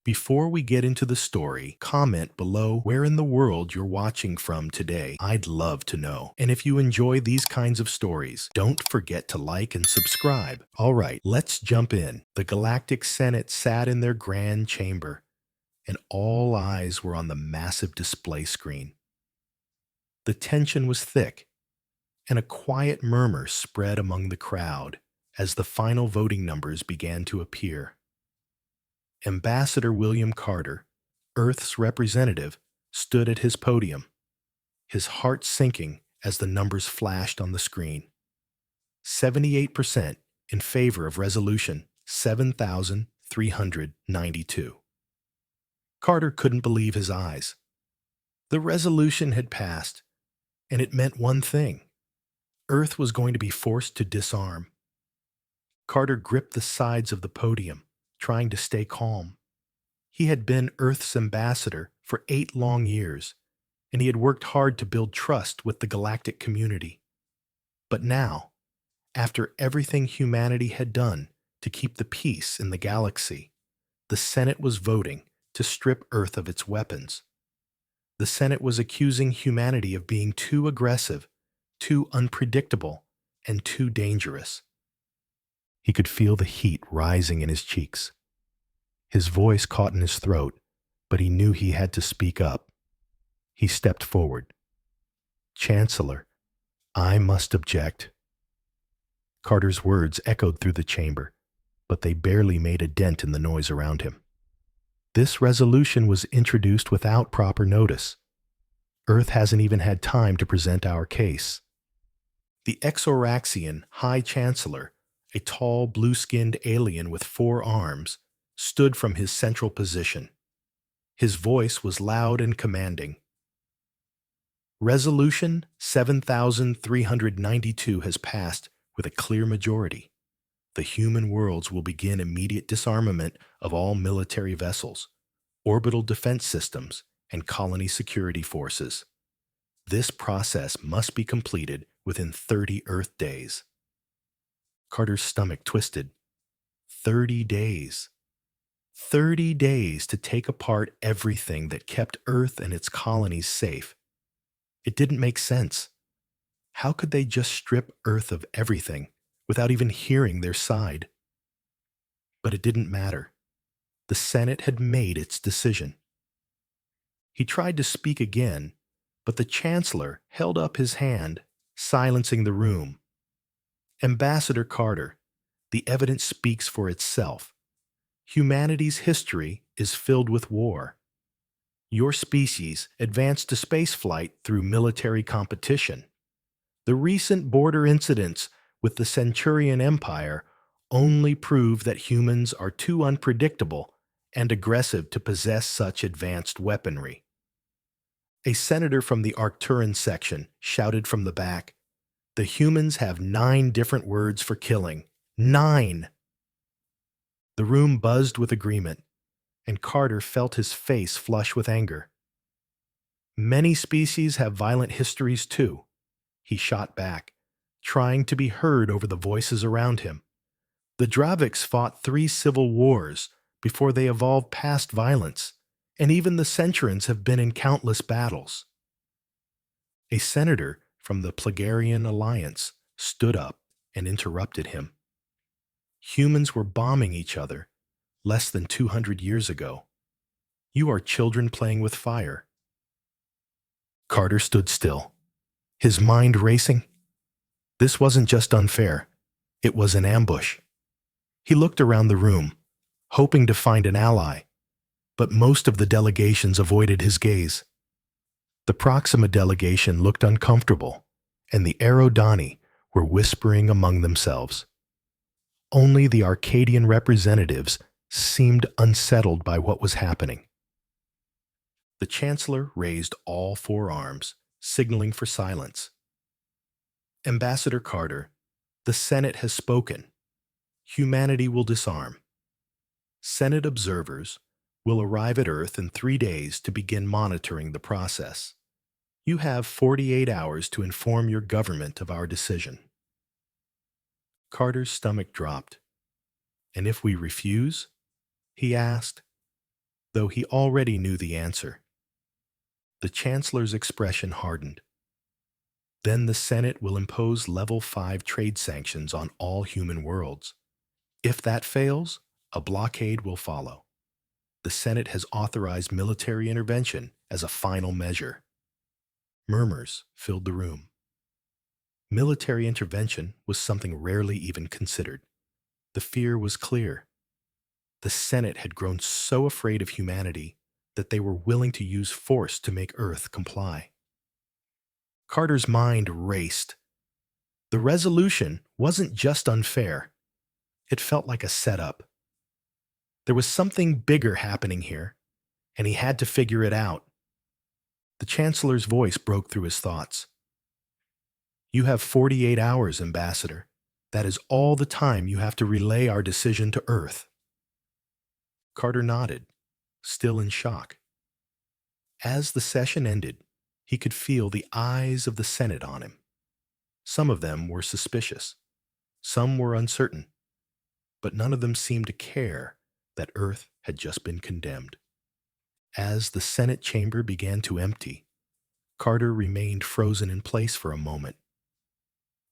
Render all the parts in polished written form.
Before we get into the story, comment below where in the world you're watching from today. I'd love to know. And if you enjoy these kinds of stories, don't forget to like and subscribe. All right, let's jump in. The Galactic Senate sat in their grand chamber, and all eyes were on the massive display screen. The tension was thick, and a quiet murmur spread among the crowd as the final voting numbers began to appear. Ambassador William Carter, Earth's representative, stood at his podium, his heart sinking as the numbers flashed on the screen. 78% in favor of Resolution 7392. Carter couldn't believe his eyes. The resolution had passed, and it meant one thing. Earth was going to be forced to disarm. Carter gripped the sides of the podium, trying to stay calm. He had been Earth's ambassador for 8 long years, and he had worked hard to build trust with the galactic community. But now, after everything humanity had done to keep the peace in the galaxy, the Senate was voting to strip Earth of its weapons. The Senate was accusing humanity of being too aggressive, too unpredictable, and too dangerous. He could feel the heat rising in his cheeks. His voice caught in his throat, but he knew he had to speak up. He stepped forward. "Chancellor, I must object." Carter's words echoed through the chamber, but they barely made a dent in the noise around him. This resolution was introduced without proper notice. Earth hasn't even had time to present our case. The Exoraxian High Chancellor, a tall, blue-skinned alien with 4 arms, stood from his central position. His voice was loud and commanding. Resolution 7392 has passed with a clear majority. The human worlds will begin immediate disarmament of all military vessels, orbital defense systems, and colony security forces. This process must be completed within 30 Earth days. Carter's stomach twisted. 30 days. 30 days to take apart everything that kept Earth and its colonies safe. It didn't make sense. How could they just strip Earth of everything without even hearing their side? But it didn't matter. The Senate had made its decision. He tried to speak again, but the Chancellor held up his hand, silencing the room. "Ambassador Carter, the evidence speaks for itself. Humanity's history is filled with war. Your species advanced to spaceflight through military competition. The recent border incidents with the Centurion Empire only prove that humans are too unpredictable and aggressive to possess such advanced weaponry." A senator from the Arcturan section shouted from the back, "The humans have 9 different words for killing. 9! The room buzzed with agreement, and Carter felt his face flush with anger. "Many species have violent histories too," he shot back, trying to be heard over the voices around him. "The Draviks fought 3 civil wars before they evolved past violence, and even the Centurions have been in countless battles." A senator from the Plagarian Alliance stood up and interrupted him. "Humans were bombing each other less than 200 years ago. You are children playing with fire." Carter stood still, his mind racing. This wasn't just unfair, it was an ambush. He looked around the room, hoping to find an ally, but most of the delegations avoided his gaze. The Proxima delegation looked uncomfortable, and the Aerodani were whispering among themselves. Only the Arcadian representatives seemed unsettled by what was happening. The Chancellor raised all 4 arms, signaling for silence. "Ambassador Carter, the Senate has spoken. Humanity will disarm. Senate observers will arrive at Earth in 3 days to begin monitoring the process. You have 48 hours to inform your government of our decision." Carter's stomach dropped. "And if we refuse?" he asked. though he already knew the answer. The Chancellor's expression hardened. Then the Senate will impose Level 5 trade sanctions on all human worlds. If that fails, a blockade will follow. The Senate has authorized military intervention as a final measure. Murmurs filled the room. Military intervention was something rarely even considered. The fear was clear. The Senate had grown so afraid of humanity that they were willing to use force to make Earth comply. Carter's mind raced. The resolution wasn't just unfair. It felt like a setup. There was something bigger happening here, and he had to figure it out. The Chancellor's voice broke through his thoughts. You have 48 hours, Ambassador. That is all the time you have to relay our decision to Earth. Carter nodded, still in shock. As the session ended, he could feel the eyes of the Senate on him. Some of them were suspicious. Some were uncertain. But none of them seemed to care that Earth had just been condemned. As the Senate chamber began to empty, Carter remained frozen in place for a moment.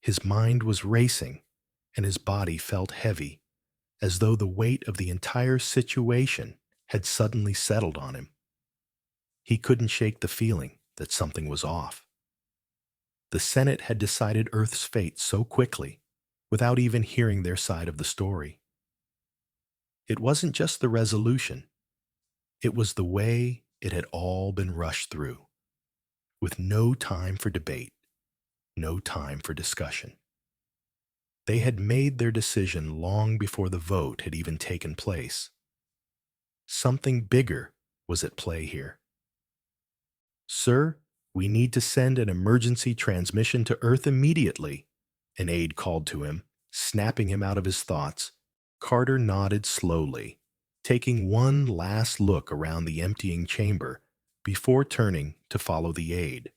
His mind was racing, and his body felt heavy, as though the weight of the entire situation had suddenly settled on him. He couldn't shake the feeling that something was off. The Senate had decided Earth's fate so quickly, without even hearing their side of the story. It wasn't just the resolution. It was the way it had all been rushed through, with no time for debate, no time for discussion. They had made their decision long before the vote had even taken place. Something bigger was at play here. Sir, we need to send an emergency transmission to Earth immediately, an aide called to him, snapping him out of his thoughts. Carter nodded slowly, taking one last look around the emptying chamber before turning to follow the aide.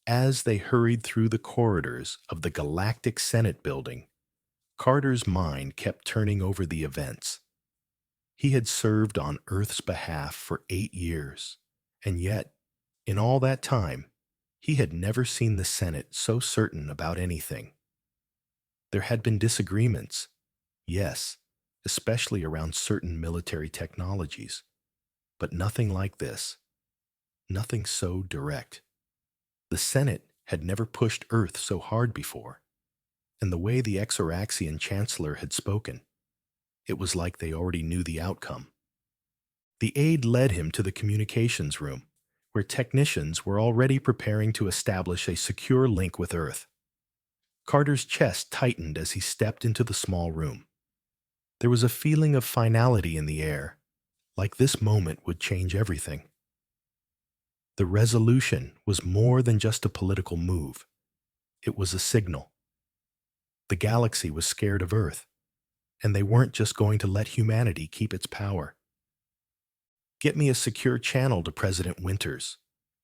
As they hurried through the corridors of the Galactic Senate building, Carter's mind kept turning over the events. He had served on Earth's behalf for 8 years, and yet, in all that time, he had never seen the Senate so certain about anything. There had been disagreements, yes, especially around certain military technologies, but nothing like this. Nothing so direct. The Senate had never pushed Earth so hard before, and the way the Exoraxian Chancellor had spoken, it was like they already knew the outcome. The aide led him to the communications room, where technicians were already preparing to establish a secure link with Earth. Carter's chest tightened as he stepped into the small room. There was a feeling of finality in the air, like this moment would change everything. The resolution was more than just a political move. It was a signal. The galaxy was scared of Earth, and they weren't just going to let humanity keep its power. Get me a secure channel to President Winters,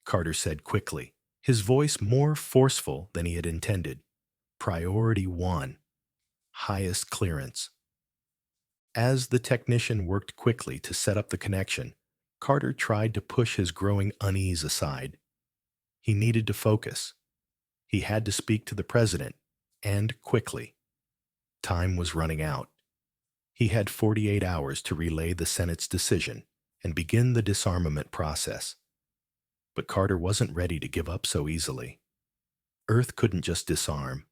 Carter said quickly, his voice more forceful than he had intended. Priority 1, highest clearance. As the technician worked quickly to set up the connection, Carter tried to push his growing unease aside. He needed to focus. He had to speak to the president, and quickly. Time was running out. He had 48 hours to relay the Senate's decision and begin the disarmament process. But Carter wasn't ready to give up so easily. Earth couldn't just disarm.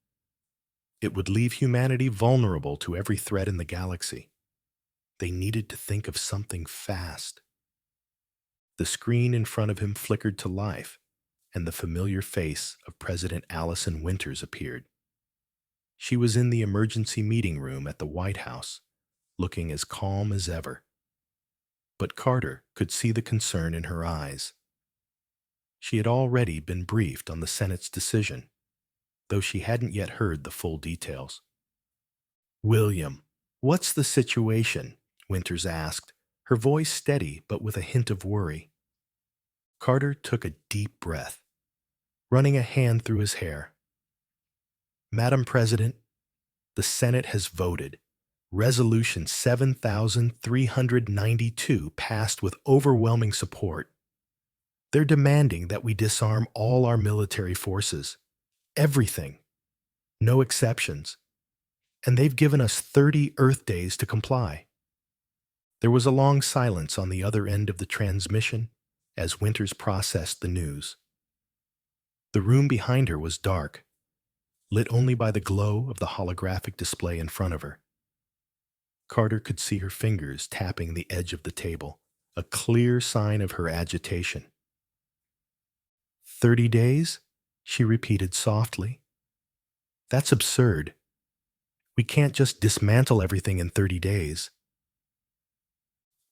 It would leave humanity vulnerable to every threat in the galaxy. They needed to think of something fast. The screen in front of him flickered to life, and the familiar face of President Allison Winters appeared. She was in the emergency meeting room at the White House, looking as calm as ever. But Carter could see the concern in her eyes. She had already been briefed on the Senate's decision, though she hadn't yet heard the full details. "William, what's the situation?" Winters asked, her voice steady but with a hint of worry. Carter took a deep breath, running a hand through his hair. "Madam President, the Senate has voted. Resolution 7392 passed with overwhelming support. They're demanding that we disarm all our military forces. Everything. No exceptions. And they've given us 30 Earth days to comply. There was a long silence on the other end of the transmission as Winters processed the news. The room behind her was dark, lit only by the glow of the holographic display in front of her. Carter could see her fingers tapping the edge of the table, a clear sign of her agitation. 30 days? She repeated softly. That's absurd. We can't just dismantle everything in 30 days.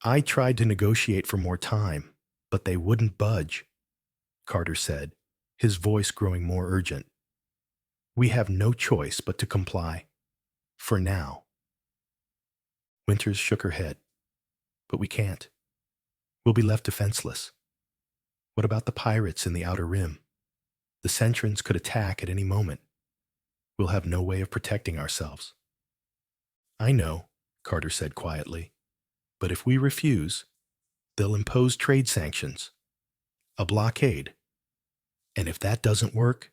I tried to negotiate for more time, but they wouldn't budge, Carter said, his voice growing more urgent. We have no choice but to comply. For now. Winters shook her head. But we can't. We'll be left defenseless. What about the pirates in the Outer Rim? The Centrans could attack at any moment. We'll have no way of protecting ourselves. I know, Carter said quietly. But if we refuse, they'll impose trade sanctions. A blockade. And if that doesn't work,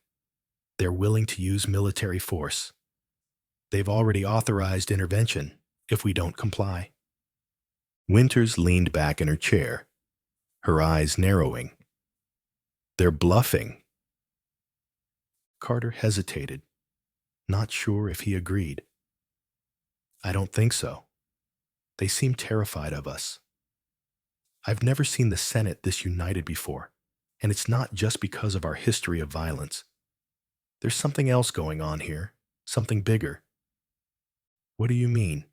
they're willing to use military force. They've already authorized intervention if we don't comply. Winters leaned back in her chair, her eyes narrowing. They're bluffing. Carter hesitated, not sure if he agreed. I don't think so. They seem terrified of us. I've never seen the Senate this united before, and it's not just because of our history of violence. There's something else going on here, something bigger. What do you mean?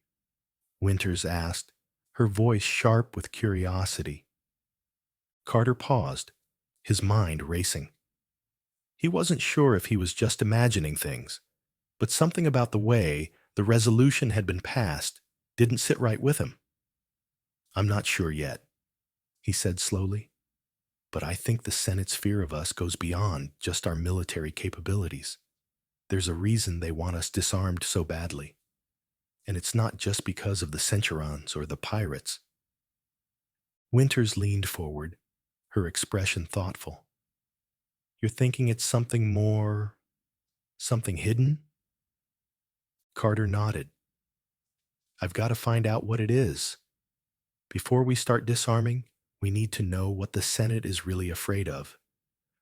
Winters asked, her voice sharp with curiosity. Carter paused, his mind racing. He wasn't sure if he was just imagining things, but something about the way the resolution had been passed didn't sit right with him. I'm not sure yet, he said slowly, but I think the Senate's fear of us goes beyond just our military capabilities. There's a reason they want us disarmed so badly, and it's not just because of the Centurons or the pirates. Winters leaned forward, her expression thoughtful. You're thinking it's something more, something hidden? Carter nodded. I've got to find out what it is. Before we start disarming, we need to know what the Senate is really afraid of.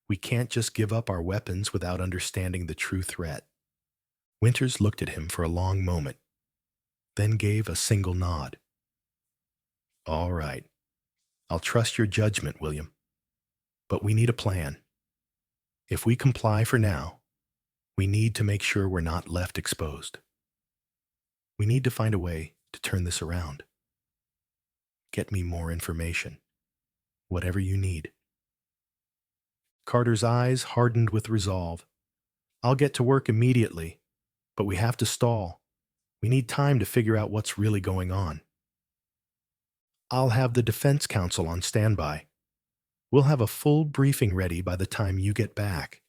We can't just give up our weapons without understanding the true threat. Winters looked at him for a long moment, then gave a single nod. All right. I'll trust your judgment, William. But we need a plan. If we comply for now, we need to make sure we're not left exposed. We need to find a way to turn this around. Get me more information. Whatever you need. Carter's eyes hardened with resolve. I'll get to work immediately, but we have to stall. We need time to figure out what's really going on. I'll have the Defense Council on standby. We'll have a full briefing ready by the time you get back.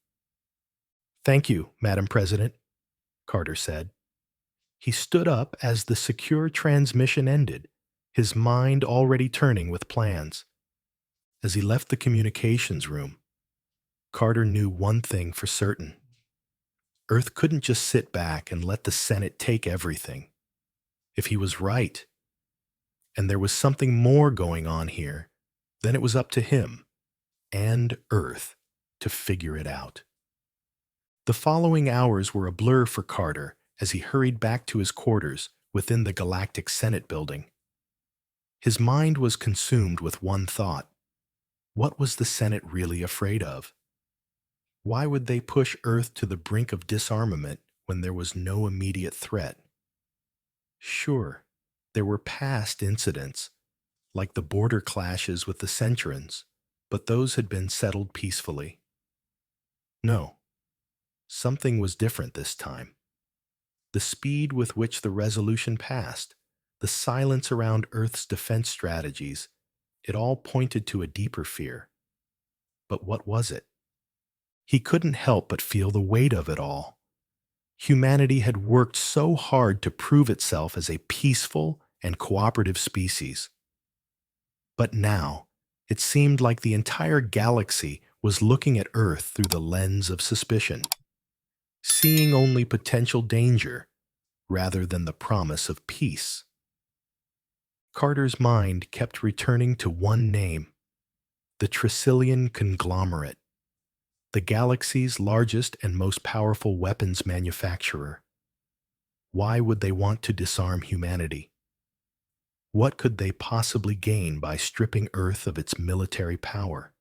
Thank you, Madam President, Carter said. He stood up as the secure transmission ended, his mind already turning with plans. As he left the communications room, Carter knew one thing for certain. Earth couldn't just sit back and let the Senate take everything. If he was right, and there was something more going on here, then it was up to him and Earth to figure it out. The following hours were a blur for Carter as he hurried back to his quarters within the Galactic Senate building. His mind was consumed with one thought. What was the Senate really afraid of? Why would they push Earth to the brink of disarmament when there was no immediate threat? Sure, there were past incidents, like the border clashes with the Centurons, but those had been settled peacefully. No, something was different this time. The speed with which the resolution passed, the silence around Earth's defense strategies, it all pointed to a deeper fear. But what was it? He couldn't help but feel the weight of it all. Humanity had worked so hard to prove itself as a peaceful and cooperative species. But now, it seemed like the entire galaxy was looking at Earth through the lens of suspicion, seeing only potential danger rather than the promise of peace. Carter's mind kept returning to one name, the Tricillian Conglomerate, the galaxy's largest and most powerful weapons manufacturer. Why would they want to disarm humanity? What could they possibly gain by stripping Earth of its military power?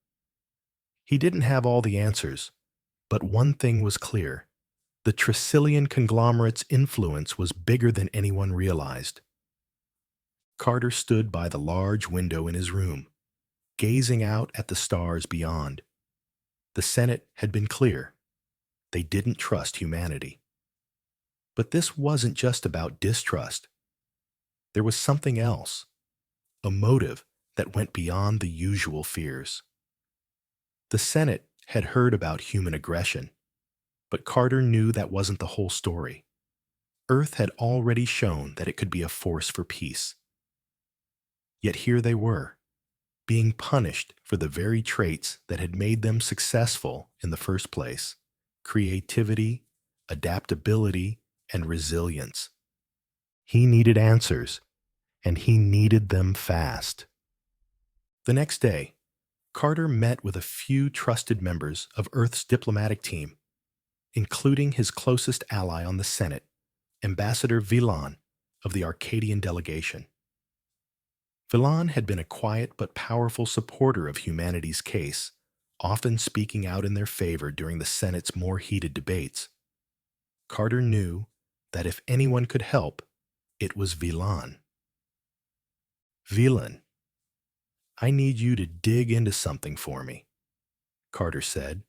He didn't have all the answers, but one thing was clear. The Tricillian conglomerate's influence was bigger than anyone realized. Carter stood by the large window in his room, gazing out at the stars beyond. The Senate had been clear. They didn't trust humanity. But this wasn't just about distrust. There was something else, a motive that went beyond the usual fears. The Senate had heard about human aggression, but Carter knew that wasn't the whole story. Earth had already shown that it could be a force for peace. Yet here they were, being punished for the very traits that had made them successful in the first place: creativity, adaptability, and resilience. He needed answers, and he needed them fast. The next day, Carter met with a few trusted members of Earth's diplomatic team, including his closest ally on the Senate, Ambassador Villan of the Arcadian delegation. Villan had been a quiet but powerful supporter of humanity's case, often speaking out in their favor during the Senate's more heated debates. Carter knew that if anyone could help, it was Villan. "Villan, I need you to dig into something for me," Carter said,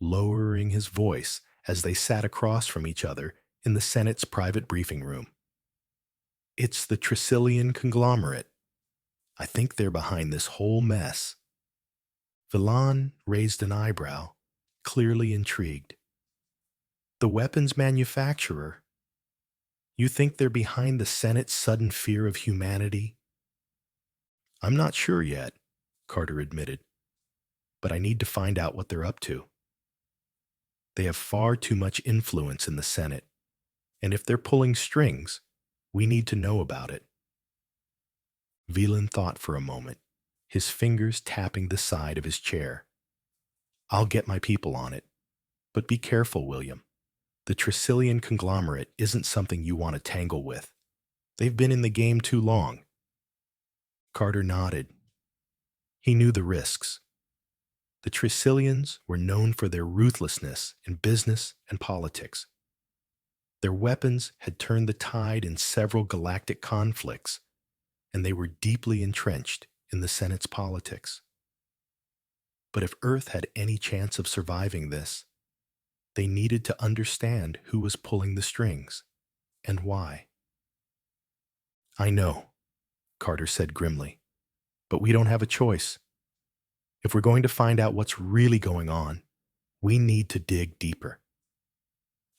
lowering his voice as they sat across from each other in the Senate's private briefing room. "It's the Tricillian conglomerate. I think they're behind this whole mess." Villan raised an eyebrow, clearly intrigued. "The weapons manufacturer? You think they're behind the Senate's sudden fear of humanity?" "I'm not sure yet," Carter admitted, "but I need to find out what they're up to. They have far too much influence in the Senate, and if they're pulling strings, we need to know about it." Villan thought for a moment, his fingers tapping the side of his chair. "I'll get my people on it. But be careful, William. The Tricillian conglomerate isn't something you want to tangle with. They've been in the game too long." Carter nodded. He knew the risks. The Tricillians were known for their ruthlessness in business and politics. Their weapons had turned the tide in several galactic conflicts, and they were deeply entrenched in the Senate's politics. But if Earth had any chance of surviving this, they needed to understand who was pulling the strings and why. "I know," Carter said grimly, "but we don't have a choice. If we're going to find out what's really going on, we need to dig deeper.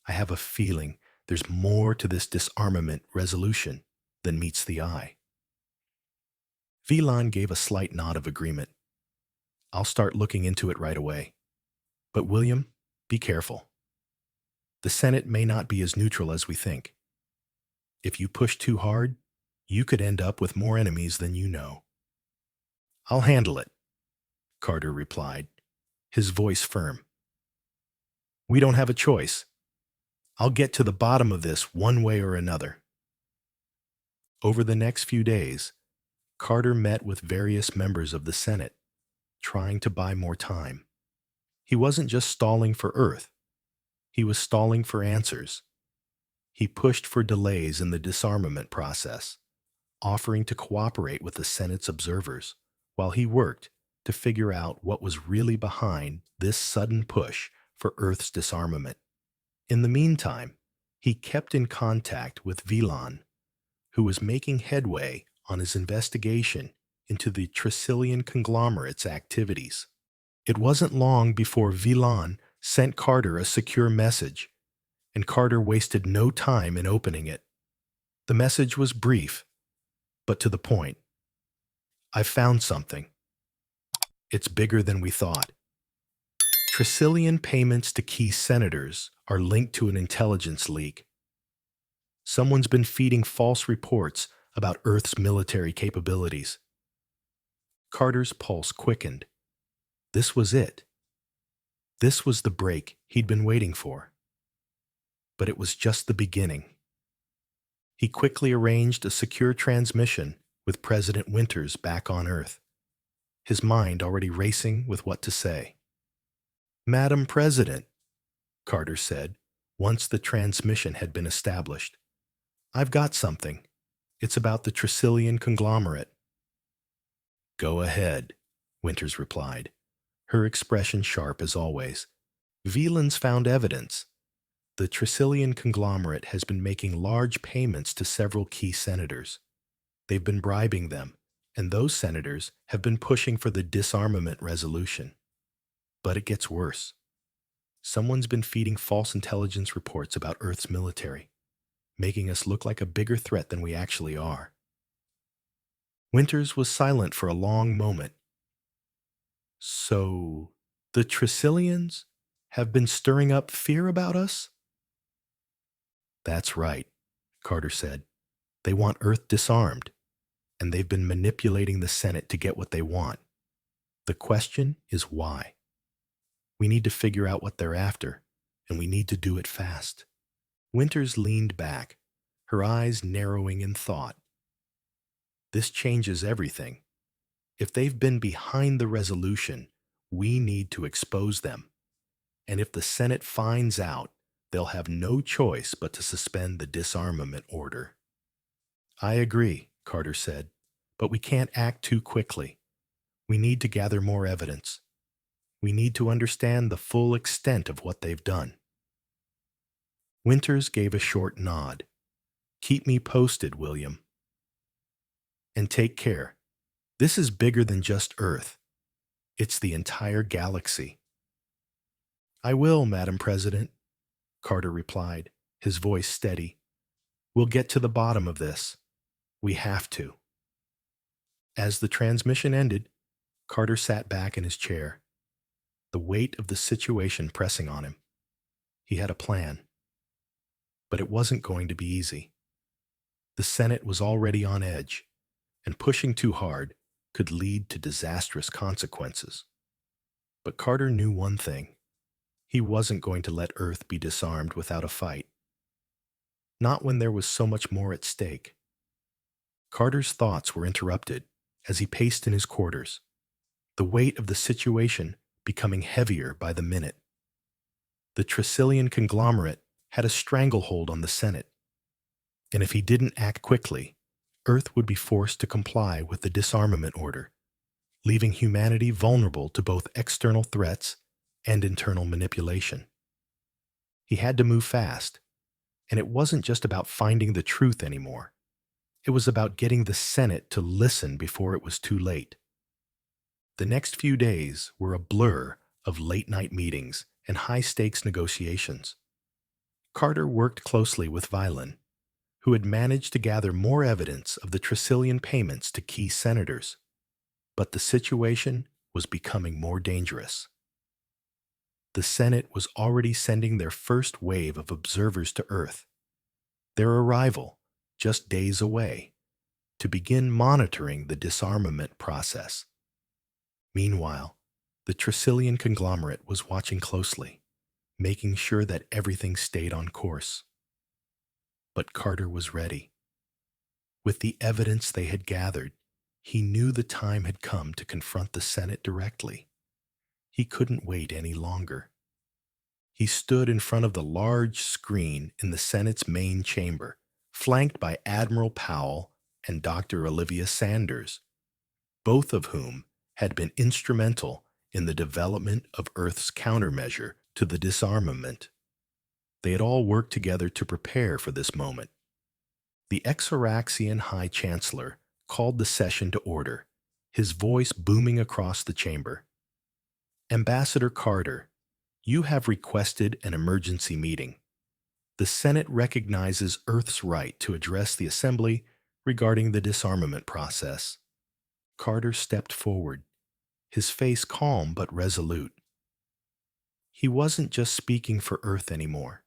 I have a feeling there's more to this disarmament resolution than meets the eye." Villan gave a slight nod of agreement. "I'll start looking into it right away. But William, be careful. The Senate may not be as neutral as we think. If you push too hard, you could end up with more enemies than you know." "I'll handle it," Carter replied, his voice firm. "We don't have a choice. I'll get to the bottom of this one way or another." Over the next few days, Carter met with various members of the Senate, trying to buy more time. He wasn't just stalling for Earth. He was stalling for answers. He pushed for delays in the disarmament process, offering to cooperate with the Senate's observers, while he worked to figure out what was really behind this sudden push for Earth's disarmament. In the meantime, he kept in contact with Villan, who was making headway on his investigation into the Tricillian conglomerate's activities. It wasn't long before Villan sent Carter a secure message, and Carter wasted no time in opening it. The message was brief, but to the point. "I found something. It's bigger than we thought. Trillion payments to key senators are linked to an intelligence leak. Someone's been feeding false reports about Earth's military capabilities." Carter's pulse quickened. This was it. This was the break he'd been waiting for. But it was just the beginning. He quickly arranged a secure transmission with President Winters back on Earth, his mind already racing with what to say. "Madam President," Carter said, once the transmission had been established, "I've got something. It's about the Trillion conglomerate." "Go ahead," Winters replied, her expression sharp as always. "Veland's found evidence. The Trillion conglomerate has been making large payments to several key senators. They've been bribing them, and those senators have been pushing for the disarmament resolution. But it gets worse. Someone's been feeding false intelligence reports about Earth's military, making us look like a bigger threat than we actually are." Winters was silent for a long moment. "So, the Trillions have been stirring up fear about us?" "That's right," Carter said. "They want Earth disarmed, and they've been manipulating the Senate to get what they want. The question is why. We need to figure out what they're after, and we need to do it fast." Winters leaned back, her eyes narrowing in thought. "This changes everything. If they've been behind the resolution, we need to expose them. And if the Senate finds out, they'll have no choice but to suspend the disarmament order." "I agree," Carter said, "but we can't act too quickly. We need to gather more evidence. We need to understand the full extent of what they've done." Winters gave a short nod. "Keep me posted, William. And take care. This is bigger than just Earth. It's the entire galaxy." "I will, Madam President," Carter replied, his voice steady. "We'll get to the bottom of this. We have to." As the transmission ended, Carter sat back in his chair, the weight of the situation pressing on him. He had a plan. But it wasn't going to be easy. The Senate was already on edge, and pushing too hard could lead to disastrous consequences. But Carter knew one thing. He wasn't going to let Earth be disarmed without a fight. Not when there was so much more at stake. Carter's thoughts were interrupted as he paced in his quarters, the weight of the situation becoming heavier by the minute. The Trillion conglomerate had a stranglehold on the Senate, and if he didn't act quickly, Earth would be forced to comply with the disarmament order, leaving humanity vulnerable to both external threats and internal manipulation. He had to move fast, and it wasn't just about finding the truth anymore. It was about getting the Senate to listen before it was too late. The next few days were a blur of late-night meetings and high-stakes negotiations. Carter worked closely with Violin, who had managed to gather more evidence of the Trillion payments to key senators. But the situation was becoming more dangerous. The Senate was already sending their first wave of observers to Earth. Their arrival, just days away, to begin monitoring the disarmament process. Meanwhile, the Trillion conglomerate was watching closely, making sure that everything stayed on course. But Carter was ready. With the evidence they had gathered, he knew the time had come to confront the Senate directly. He couldn't wait any longer. He stood in front of the large screen in the Senate's main chamber, flanked by Admiral Powell and Dr. Olivia Sanders, both of whom had been instrumental in the development of Earth's countermeasure to the disarmament. They had all worked together to prepare for this moment. The Exoraxian High Chancellor called the session to order, his voice booming across the chamber. "Ambassador Carter, you have requested an emergency meeting. The Senate recognizes Earth's right to address the Assembly regarding the disarmament process. Carter stepped forward, his face calm but resolute. He wasn't just speaking for Earth anymore.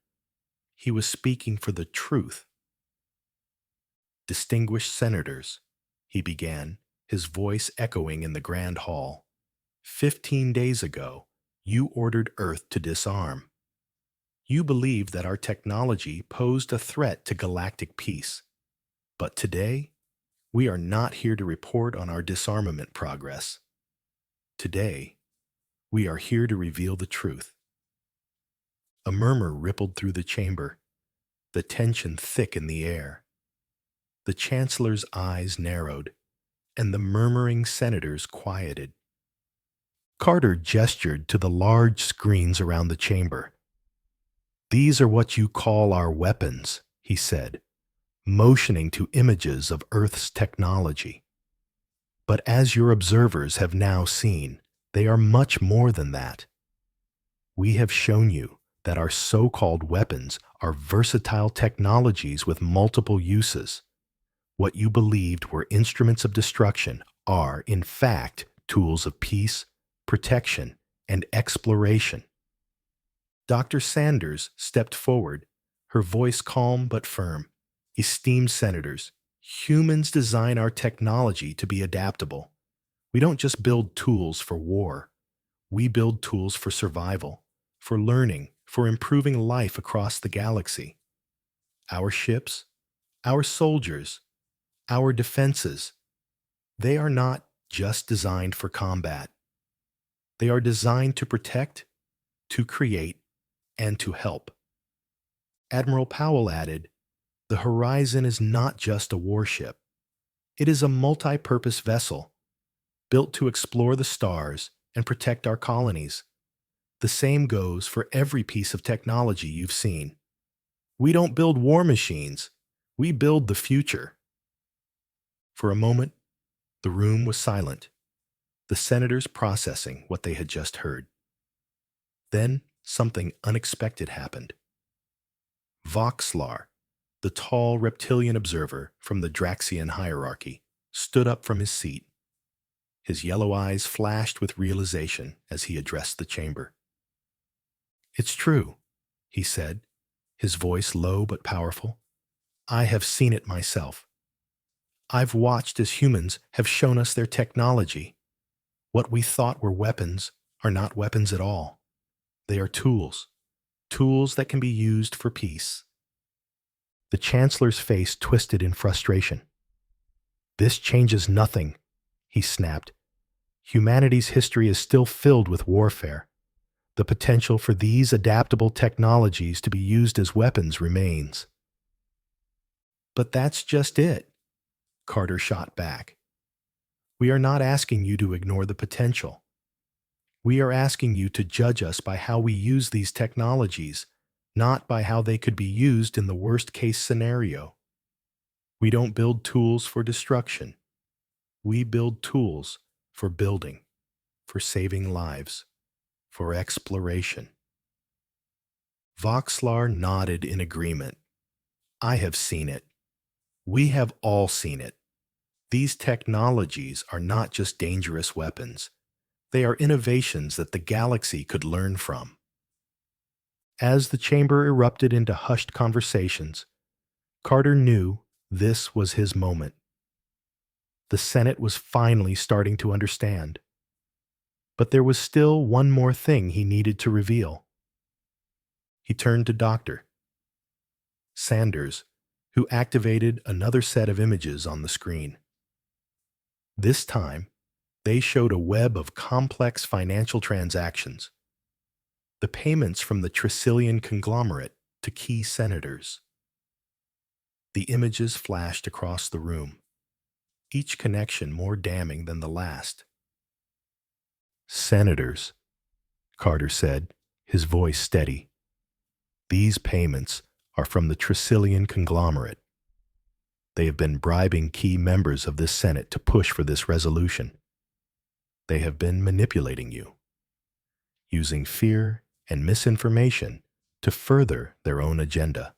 He was speaking for the truth. Distinguished senators, he began, his voice echoing in the Grand Hall. 15 days ago, you ordered Earth to disarm. You believed that our technology posed a threat to galactic peace. But today, we are not here to report on our disarmament progress. Today, we are here to reveal the truth. A murmur rippled through the chamber, the tension thick in the air. The Chancellor's eyes narrowed, and the murmuring senators quieted. Carter gestured to the large screens around the chamber. These are what you call our weapons, he said, motioning to images of Earth's technology. But as your observers have now seen, they are much more than that. We have shown you that our so-called weapons are versatile technologies with multiple uses. What you believed were instruments of destruction are, in fact, tools of peace, protection, and exploration. Dr. Sanders stepped forward, her voice calm but firm. Esteemed senators, humans design our technology to be adaptable. We don't just build tools for war. We build tools for survival, for learning, for improving life across the galaxy. Our ships, our soldiers, our defenses, they are not just designed for combat. They are designed to protect, to create, and to help. Admiral Powell added, the Horizon is not just a warship. It is a multi-purpose vessel, built to explore the stars and protect our colonies. The same goes for every piece of technology you've seen. We don't build war machines. We build the future. For a moment, the room was silent, the senators processing what they had just heard. Then something unexpected happened. Voxlar, the tall reptilian observer from the Draxian hierarchy, stood up from his seat. His yellow eyes flashed with realization as he addressed the chamber. It's true, he said, his voice low but powerful. I have seen it myself. I've watched as humans have shown us their technology. What we thought were weapons are not weapons at all. They are tools, tools that can be used for peace. The Chancellor's face twisted in frustration. This changes nothing, he snapped. Humanity's history is still filled with warfare. The potential for these adaptable technologies to be used as weapons remains. But that's just it, Carter shot back. We are not asking you to ignore the potential. We are asking you to judge us by how we use these technologies, not by how they could be used in the worst-case scenario. We don't build tools for destruction. We build tools for building, for saving lives, for exploration. Voxlar nodded in agreement. I have seen it. We have all seen it. These technologies are not just dangerous weapons. They are innovations that the galaxy could learn from. As the chamber erupted into hushed conversations, Carter knew this was his moment. The Senate was finally starting to understand. But there was still one more thing he needed to reveal. He turned to Dr. Sanders, who activated another set of images on the screen. This time, they showed a web of complex financial transactions, the payments from the Tricillian conglomerate to key senators. The images flashed across the room, each connection more damning than the last. Senators, Carter said, his voice steady. These payments are from the Tricillian conglomerate. They have been bribing key members of this Senate to push for this resolution. They have been manipulating you, using fear and misinformation to further their own agenda.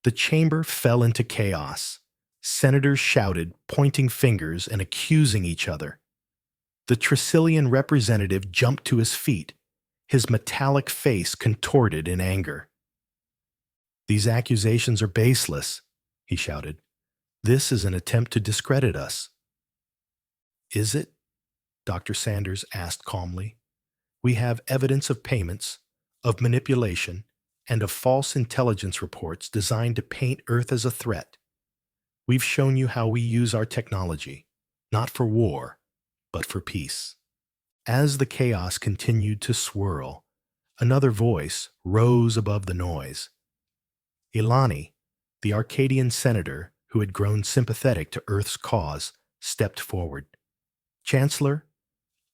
The chamber fell into chaos. Senators shouted, pointing fingers and accusing each other. The Tricillian representative jumped to his feet, his metallic face contorted in anger. "These accusations are baseless," he shouted. "This is an attempt to discredit us." "Is it?" Dr. Sanders asked calmly. "We have evidence of payments, of manipulation, and of false intelligence reports designed to paint Earth as a threat. We've shown you how we use our technology, not for war, but for peace." As the chaos continued to swirl, another voice rose above the noise. Ilani, the Arcadian senator who had grown sympathetic to Earth's cause, stepped forward. "Chancellor,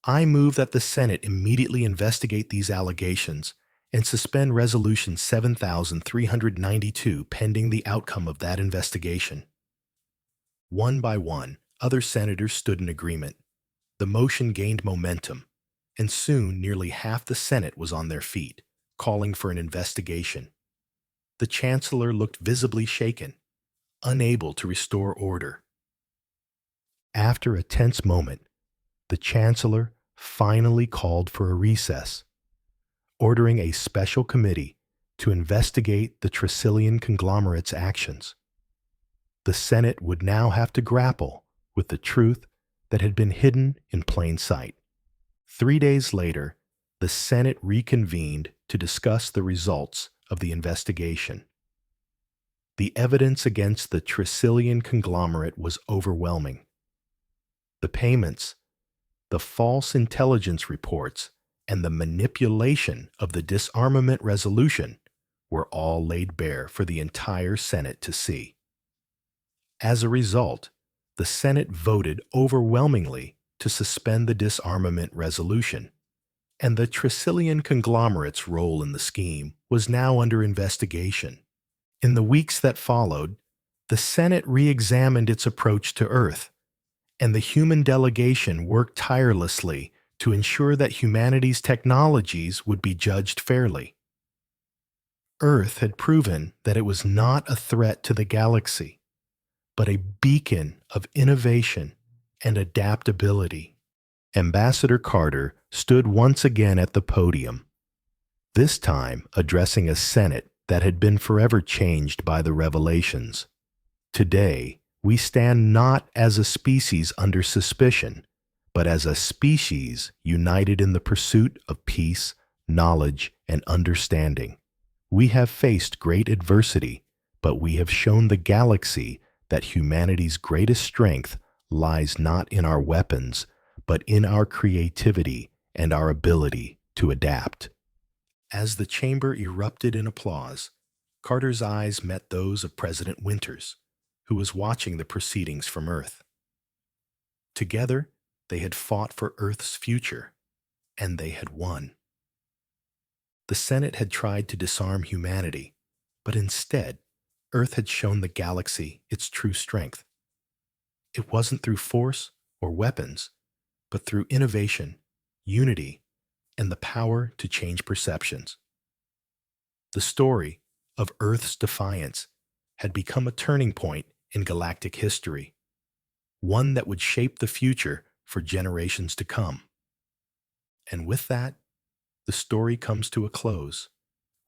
I move that the Senate immediately investigate these allegations and suspend Resolution 7392 pending the outcome of that investigation." One by one, other senators stood in agreement. The motion gained momentum, and soon nearly half the Senate was on their feet, calling for an investigation. The Chancellor looked visibly shaken, unable to restore order. After a tense moment, the Chancellor finally called for a recess, ordering a special committee to investigate the Tricillian conglomerate's actions. The Senate would now have to grapple with the truth that had been hidden in plain sight. 3 days later, the Senate reconvened to discuss the results of the investigation. The evidence against the Tricillian conglomerate was overwhelming. The payments, the false intelligence reports, and the manipulation of the disarmament resolution were all laid bare for the entire Senate to see. As a result, the Senate voted overwhelmingly to suspend the disarmament resolution, and the Tricillian conglomerate's role in the scheme was now under investigation. In the weeks that followed, the Senate re-examined its approach to Earth, and the human delegation worked tirelessly to ensure that humanity's technologies would be judged fairly. Earth had proven that it was not a threat to the galaxy, but a beacon of innovation and adaptability. Ambassador Carter stood once again at the podium, this time addressing a Senate that had been forever changed by the revelations. "Today, we stand not as a species under suspicion, but as a species united in the pursuit of peace, knowledge, and understanding. We have faced great adversity, but we have shown the galaxy that humanity's greatest strength lies not in our weapons, but in our creativity and our ability to adapt." As the chamber erupted in applause, Carter's eyes met those of President Winters, who was watching the proceedings from Earth. Together, they had fought for Earth's future, and they had won. The Senate had tried to disarm humanity, but instead, Earth had shown the galaxy its true strength. It wasn't through force or weapons, but through innovation, unity, and the power to change perceptions. The story of Earth's defiance had become a turning point in galactic history, one that would shape the future for generations to come. And with that, the story comes to a close,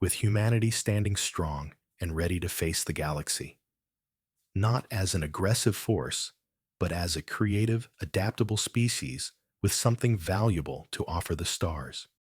with humanity standing strong and ready to face the galaxy, not as an aggressive force, but as a creative, adaptable species with something valuable to offer the stars.